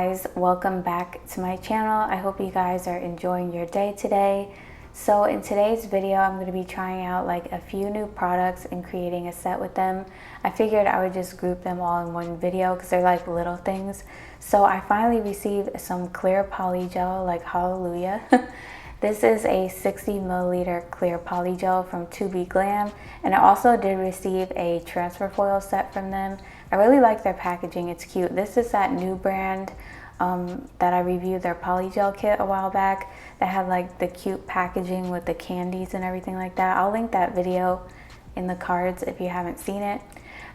guys, welcome back to my channel. I hope you guys are enjoying your day today. So in today's video, I'm going to be trying out like a few new products and creating a set with them. I figured I would just group them all in one video because they're like little things. So I finally received some clear polygel, like hallelujah. This is a 60 milliliter clear polygel from ToBeGlam, and I also did receive a transfer foil set from them. I really like their packaging, it's cute. This is that new brand that I reviewed their polygel kit a while back that had like the cute packaging with the candies and everything like that. I'll link that video in the cards if you haven't seen it.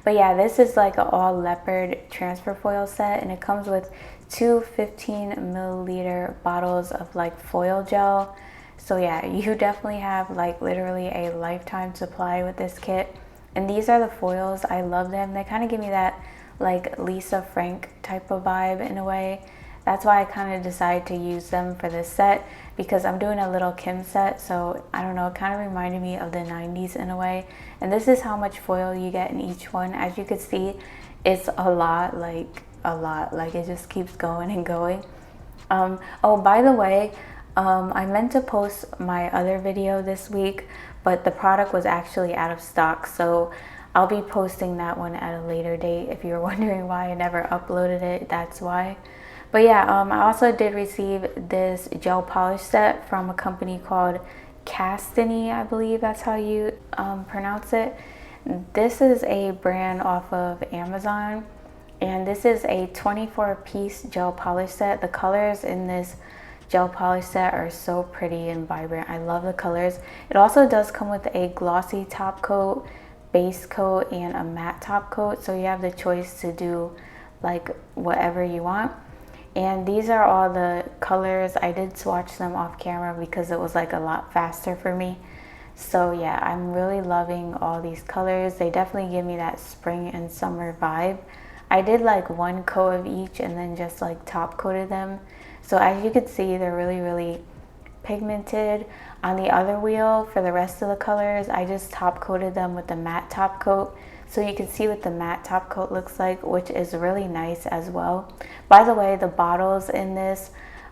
But yeah, this is like an all leopard transfer foil set, and it comes with two 15 milliliter bottles of like foil gel. So yeah, you definitely have like literally a lifetime supply with this kit. And these are the foils. I love them. They kind of give me that like Lisa Frank type of vibe in a way. That's why I kind of decided to use them for this set, because I'm doing a little Kim set, so I don't know, it kind of reminded me of the 90s in a way. And this is how much foil you get in each one. As you can see, it's a lot, like it just keeps going and going. Oh, by the way, I meant to post my other video this week, but the product was actually out of stock, so I'll be posting that one at a later date. If you're wondering why I never uploaded it, that's why. But yeah, I also did receive this gel polish set from a company called Kastiny, I believe that's how you pronounce it. This is a brand off of Amazon, and this is a 24-piece gel polish set. The colors in this gel polish set are so pretty and vibrant. I love the colors. It also does come with a glossy top coat, base coat, and a matte top coat, so you have the choice to do like whatever you want. And these are all the colors. I did swatch them off camera because it was like a lot faster for me. So yeah, I'm really loving all these colors. They definitely give me that spring and summer vibe. I did like one coat of each and then just like top coated them. So as you can see, they're really pigmented. On the other wheel, for the rest of the colors, I just top coated them with the matte top coat, so you can see what the matte top coat looks like, which is really nice as well. By the way, the bottles in this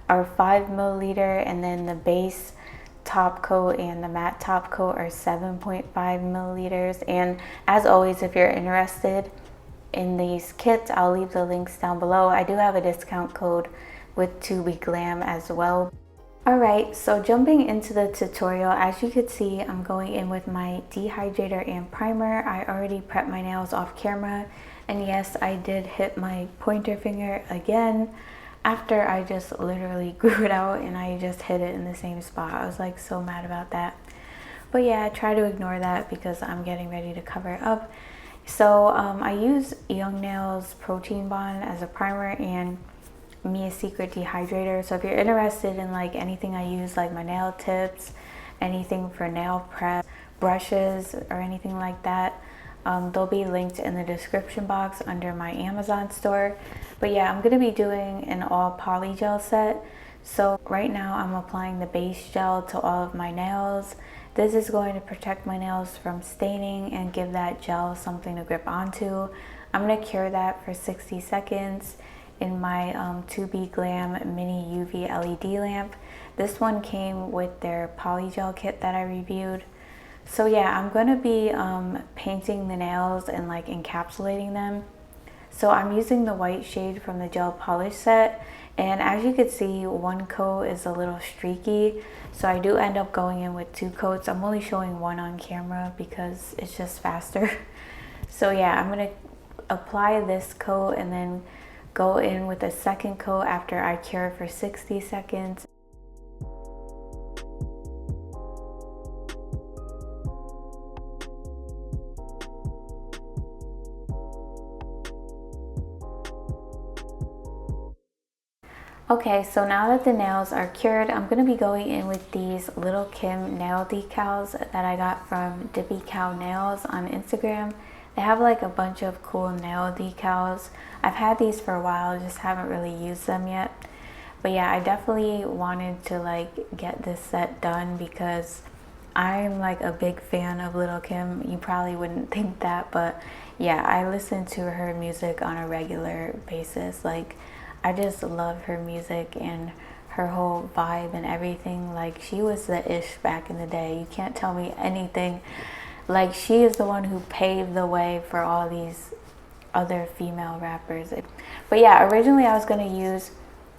are 5 milliliter, and then the base top coat and the matte top coat are 7.5 milliliters. And as always, if you're interested in these kits, I'll leave the links down below. I do have a discount code with ToBeGlam as well. Alright, so jumping into the tutorial, as you can see, I'm going in with my dehydrator and primer. I already prepped my nails off camera, and yes, I did hit my pointer finger again after I just literally grew it out and I just hit it in the same spot. I was like so mad about that. But yeah, I try to ignore that because I'm getting ready to cover it up. So I use Young Nails Protein Bond as a primer and Me a Secret dehydrator. So if you're interested in like anything I use, like my nail tips, anything for nail prep, brushes, or anything like that, they'll be linked in the description box under my Amazon store. But yeah, I'm going to be doing an all polygel set. So right now I'm applying the base gel to all of my nails. This is going to protect my nails from staining and give that gel something to grip onto. I'm going to cure that for 60 seconds in my ToBeGlam mini UV LED lamp. This one came with their polygel kit that I reviewed. So yeah, I'm going to be painting the nails and like encapsulating them. So I'm using the white shade from the gel polish set, and as you can see, one coat is a little streaky, so I do end up going in with two coats. I'm only showing one on camera because it's just faster. So yeah, I'm going to apply this coat and then go in with a second coat after I cure for 60 seconds. Okay, so now that the nails are cured, I'm going to be going in with these Little Kim nail decals that I got from Dippy Cow Nails on Instagram. They have like a bunch of cool nail decals. I've had these for a while, just haven't really used them yet. But yeah, I definitely wanted to like get this set done because I'm like a big fan of Little Kim. You probably wouldn't think that, but yeah, I listen to her music on a regular basis. Like, I just love her music and her whole vibe and everything. Like, she was the ish back in the day. You can't tell me anything. Like, she is the one who paved the way for all these other female rappers. But yeah, originally I was going to use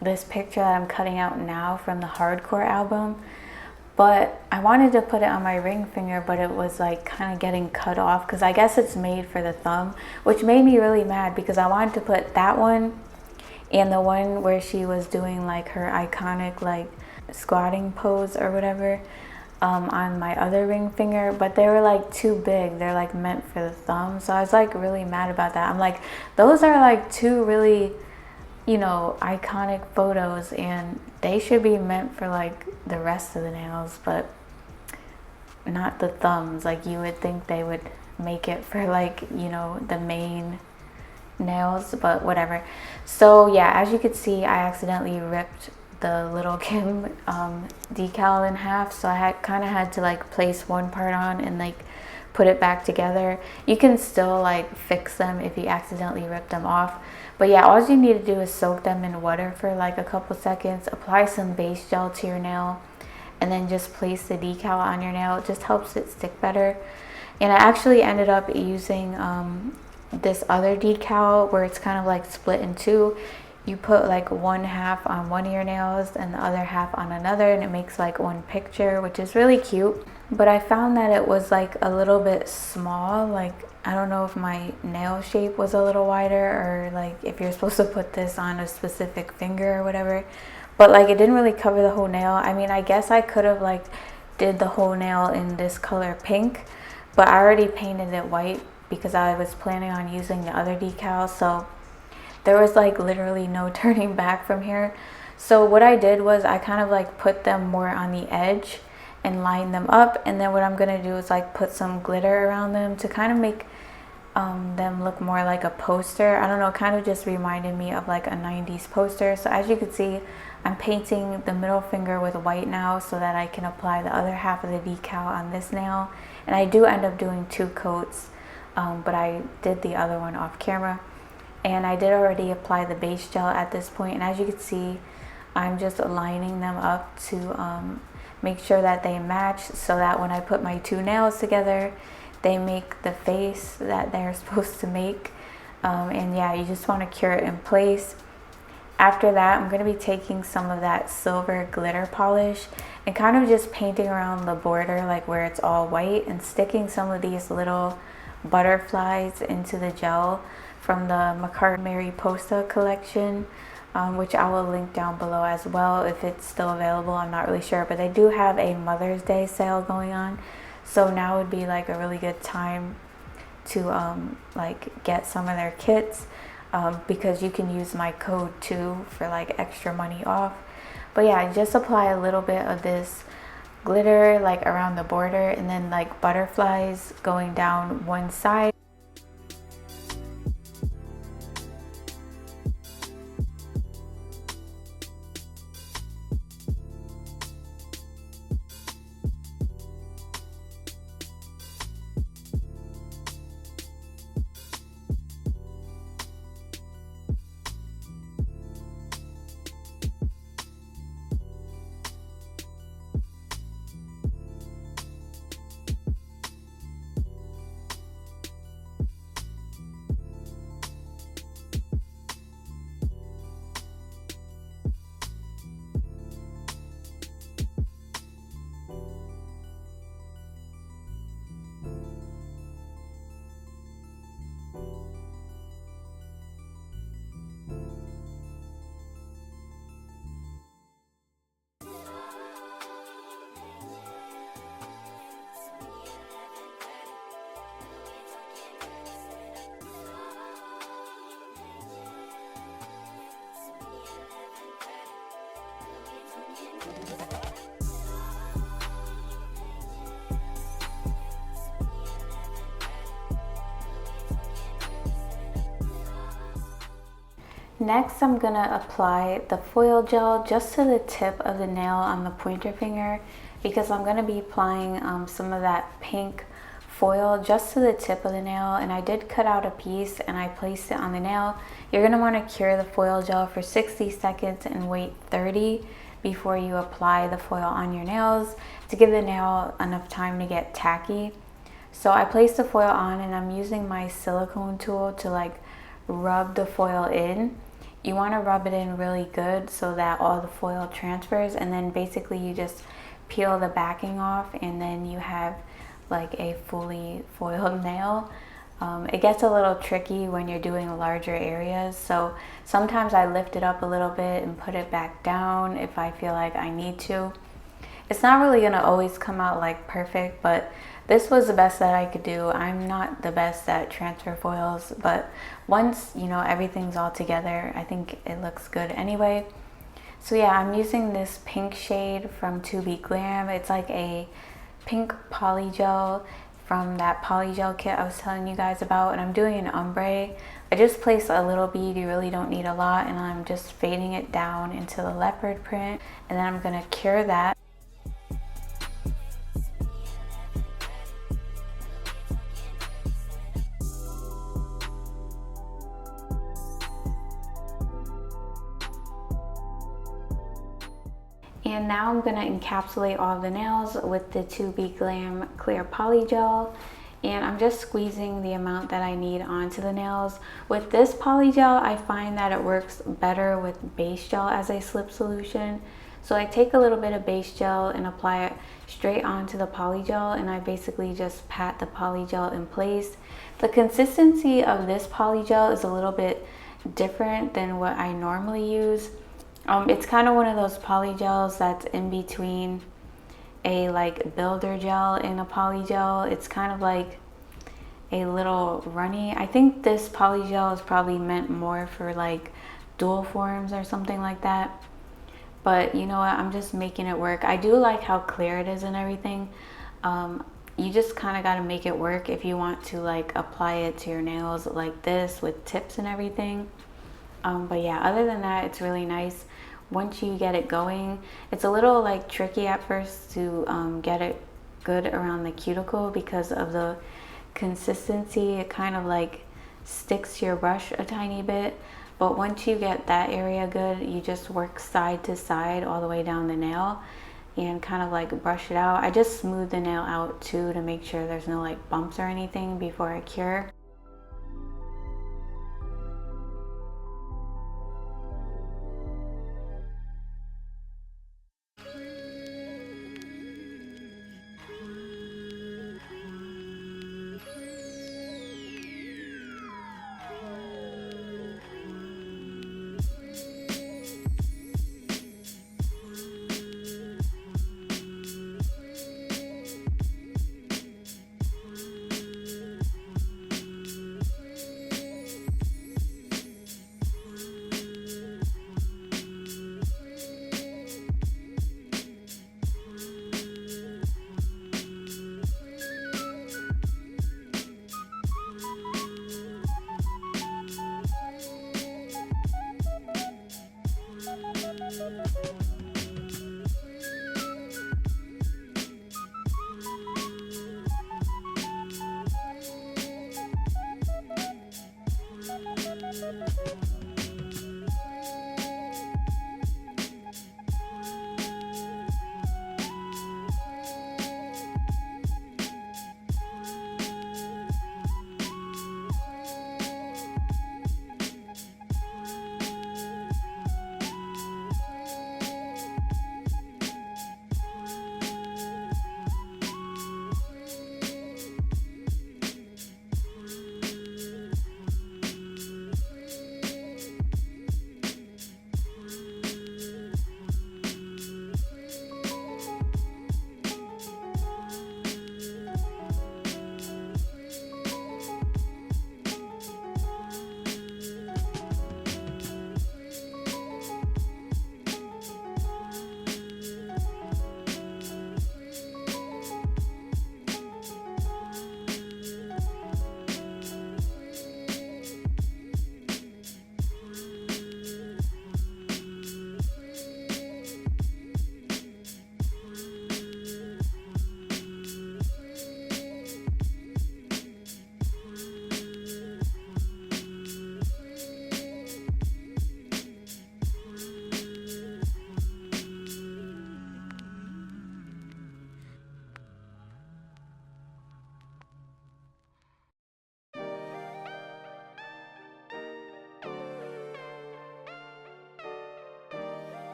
this picture that I'm cutting out now from the Hardcore album, but I wanted to put it on my ring finger, but it was like kind of getting cut off because I guess it's made for the thumb, which made me really mad because I wanted to put that one and the one where she was doing like her iconic like squatting pose or whatever on my other ring finger, but they were like too big. They're like meant for the thumb, so I was like really mad about that. I'm like, those are like two really, you know, iconic photos and they should be meant for like the rest of the nails, but not the thumbs. Like, you would think they would make it for like, you know, the main nails, but whatever. So yeah, as you could see, I accidentally ripped the Little Kim decal in half, so I kind of had to like place one part on and like put it back together. You can still like fix them if you accidentally rip them off, but yeah, all you need to do is soak them in water for like a couple seconds, apply some base gel to your nail, and then just place the decal on your nail. It just helps it stick better. And I actually ended up using this other decal where it's kind of like split in two. You put like one half on one of your nails and the other half on another, and it makes like one picture, which is really cute. But I found that it was like a little bit small. Like, I don't know if my nail shape was a little wider, or like if you're supposed to put this on a specific finger or whatever, but like it didn't really cover the whole nail. I mean, I guess I could have like did the whole nail in this color pink, but I already painted it white because I was planning on using the other decal, so there was like literally no turning back from here. So what I did was I kind of like put them more on the edge and line them up, and then what I'm gonna do is like put some glitter around them to kind of make them look more like a poster. I don't know, kind of just reminded me of like a 90s poster. So as you can see, I'm painting the middle finger with white now so that I can apply the other half of the decal on this nail. And I do end up doing 2 coats, but I did the other one off camera. And I did already apply the base gel at this point, and as you can see, I'm just lining them up to make sure that they match, so that when I put my 2 nails together, they make the face that they're supposed to make. And yeah, you just want to cure it in place. After that, I'm going to be taking some of that silver glitter polish and kind of just painting around the border, like where it's all white, and sticking some of these little butterflies into the gel from the Mariposa collection, which I will link down below as well if it's still available. I'm not really sure, but they do have a Mother's Day sale going on, so now would be like a really good time to like get some of their kits, because you can use my code too for like extra money off. But yeah, just apply a little bit of this glitter like around the border, and then like butterflies going down one side. Next, I'm gonna apply the foil gel just to the tip of the nail on the pointer finger, because I'm gonna be applying some of that pink foil just to the tip of the nail, and I did cut out a piece and I placed it on the nail. You're going to want to cure the foil gel for 60 seconds and wait 30 before you apply the foil on your nails to give the nail enough time to get tacky. So I placed the foil on and I'm using my silicone tool to like rub the foil in. You want to rub it in really good so that all the foil transfers, and then basically you just peel the backing off and then you have like a fully foiled nail. It gets a little tricky when you're doing larger areas, so sometimes I lift it up a little bit and put it back down if I feel like I need to. It's not really gonna always come out like perfect, but this was the best that I could do. I'm not the best at transfer foils, but once you know everything's all together, I think it looks good anyway. So yeah, I'm using this pink shade from ToBeGlam. It's like a pink polygel from that polygel kit I was telling you guys about, and I'm doing an ombre. I just place a little bead, you really don't need a lot, and I'm just fading it down into the leopard print, and then I'm gonna cure that. And now I'm going to encapsulate all the nails with the ToBeGlam Clear Polygel. And I'm just squeezing the amount that I need onto the nails. With this polygel, I find that it works better with base gel as a slip solution. So I take a little bit of base gel and apply it straight onto the polygel, and I basically just pat the polygel in place. The consistency of this polygel is a little bit different than what I normally use. It's kind of one of those polygels that's in between a like builder gel and a polygel. It's kind of like a little runny. I think this polygel is probably meant more for like dual forms or something like that. But you know what, I'm just making it work. I do like how clear it is and everything. You just kind of got to make it work if you want to like apply it to your nails like this with tips and everything. But yeah, other than that, it's really nice. Once you get it going, it's a little like tricky at first to get it good around the cuticle because of the consistency. It kind of like sticks to your brush a tiny bit, but once you get that area good, you just work side to side all the way down the nail and kind of like brush it out. I just smooth the nail out too to make sure there's no like bumps or anything before I cure.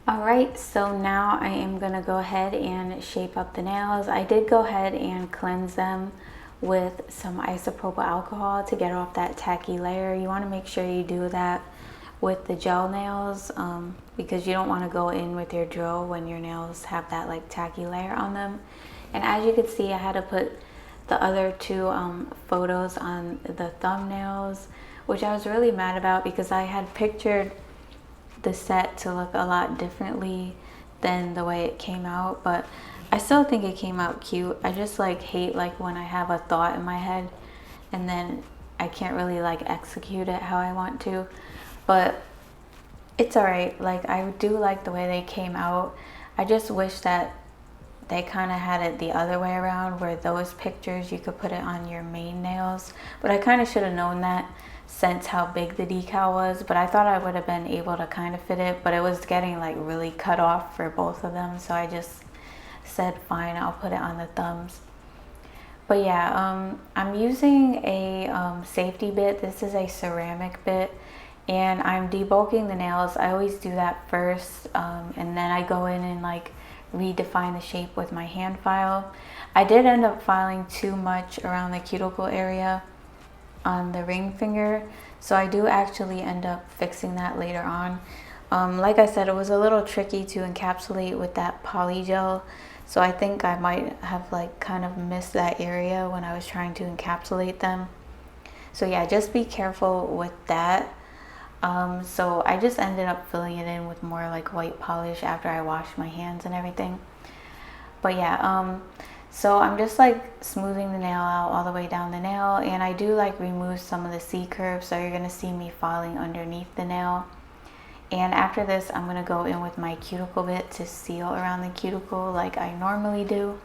Alright, so now I am going to go ahead and shape up the nails. I did go ahead and cleanse them with some isopropyl alcohol to get off that tacky layer. You want to make sure you do that with the gel nails because you don't want to go in with your drill when your nails have that like tacky layer on them. And as you can see, I had to put the other two photos on the thumbnails, which I was really mad about because I had pictured the set to look a lot differently than the way it came out, but I still think it came out cute. I just like hate like when I have a thought in my head and then I can't really like execute it how I want to, but it's alright. Like I do like the way they came out. I just wish that they kind of had it the other way around where those pictures you could put it on your main nails, but I kind of should have known that since how big the decal was, but I thought I would have been able to kind of fit it, but it was getting like really cut off for both of them, so I just said fine, I'll put it on the thumbs. But yeah, I'm using a safety bit. This is a ceramic bit, and I'm debulking the nails. I always do that first, and then I go in and like redefine the shape with my hand file. I did end up filing too much around the cuticle area on the ring finger, so I do actually end up fixing that later on. Like I said, it was a little tricky to encapsulate with that polygel, so I think I might have like kind of missed that area when I was trying to encapsulate them. So yeah, just be careful with that. So I just ended up filling it in with more like white polish after I washed my hands and everything. But yeah, so I'm just like smoothing the nail out all the way down the nail, and I do like remove some of the C curves, so you're gonna see me filing underneath the nail. And after this, I'm gonna go in with my cuticle bit to seal around the cuticle like I normally do.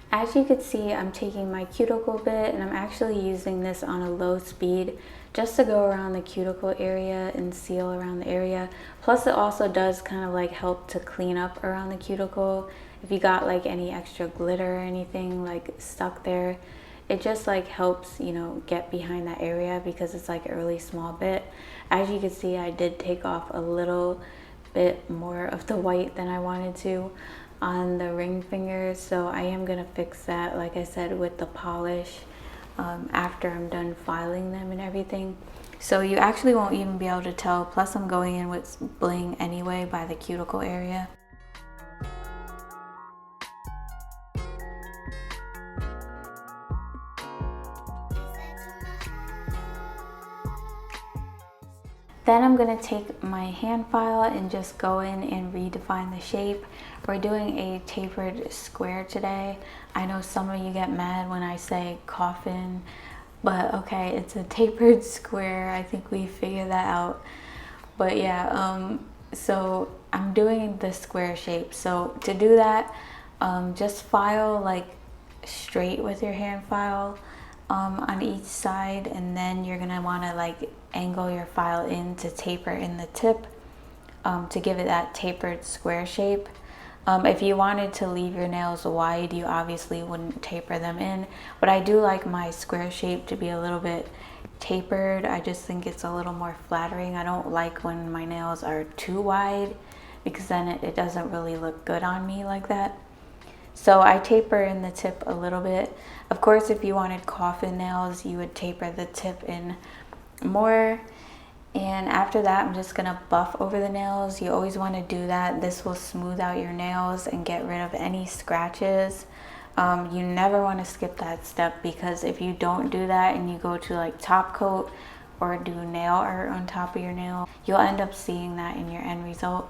As you can see, I'm taking my cuticle bit and I'm actually using this on a low speed just to go around the cuticle area and seal around the area. Plus it also does kind of like help to clean up around the cuticle. If you got like any extra glitter or anything like stuck there, it just like helps, you know, get behind that area because it's like a really small bit. As you can see, I did take off a little bit more of the white than I wanted to on the ring fingers, so I am gonna fix that, like I said, with the polish after I'm done filing them and everything. So you actually won't even be able to tell, plus I'm going in with bling anyway by the cuticle area. Then I'm going to take my hand file and just go in and redefine the shape. We're doing a tapered square today. I know some of you get mad when I say coffin, but okay, it's a tapered square. I think we figured that out. But yeah, so I'm doing the square shape. So to do that, just file like straight with your hand file on each side, and then you're gonna want to like angle your file in to taper in the tip to give it that tapered square shape. If you wanted to leave your nails wide, you obviously wouldn't taper them in, but I do like my square shape to be a little bit tapered. I just think it's a little more flattering. I don't like when my nails are too wide because then it doesn't really look good on me like that. So I taper in the tip a little bit. Of course, if you wanted coffin nails, you would taper the tip in more. And after that, I'm just gonna buff over the nails. You always want to do that. This will smooth out your nails and get rid of any scratches. You never want to skip that step, because if you don't do that and you go to like top coat or do nail art on top of your nail, you'll end up seeing that in your end result.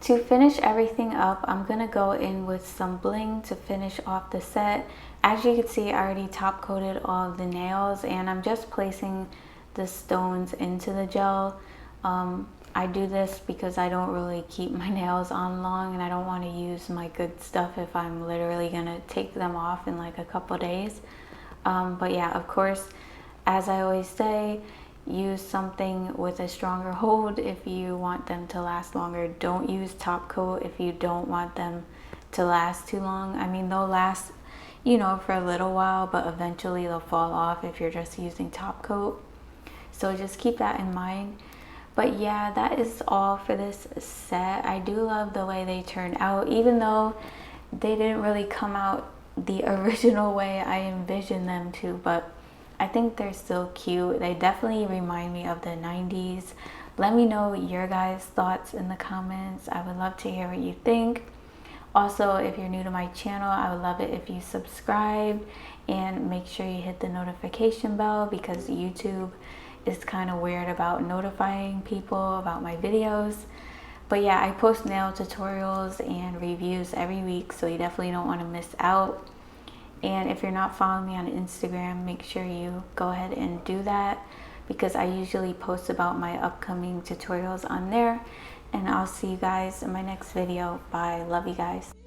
To finish everything up, I'm gonna go in with some bling to finish off the set. As you can see, I already top coated all of the nails, and I'm just placing the stones into the gel. I do this because I don't really keep my nails on long, and I don't want to use my good stuff if I'm literally gonna take them off in like a couple days. But yeah, of course, as I always say, use something with a stronger hold if you want them to last longer. Don't use top coat if you don't want them to last too long. I mean, they'll last, you know, for a little while, but eventually they'll fall off if you're just using top coat. So just keep that in mind. But yeah, that is all for this set. I do love the way they turned out, even though they didn't really come out the original way I envisioned them to, but I think they're still cute. They definitely remind me of the 90s. Let me know your guys' thoughts in the comments. I would love to hear what you think. Also, if you're new to my channel, I would love it if you subscribe and make sure you hit the notification bell, because YouTube is kind of weird about notifying people about my videos. But yeah, I post nail tutorials and reviews every week, so you definitely don't want to miss out. And if you're not following me on Instagram, make sure you go ahead and do that, because I usually post about my upcoming tutorials on there. And I'll see you guys in my next video. Bye. Love you guys.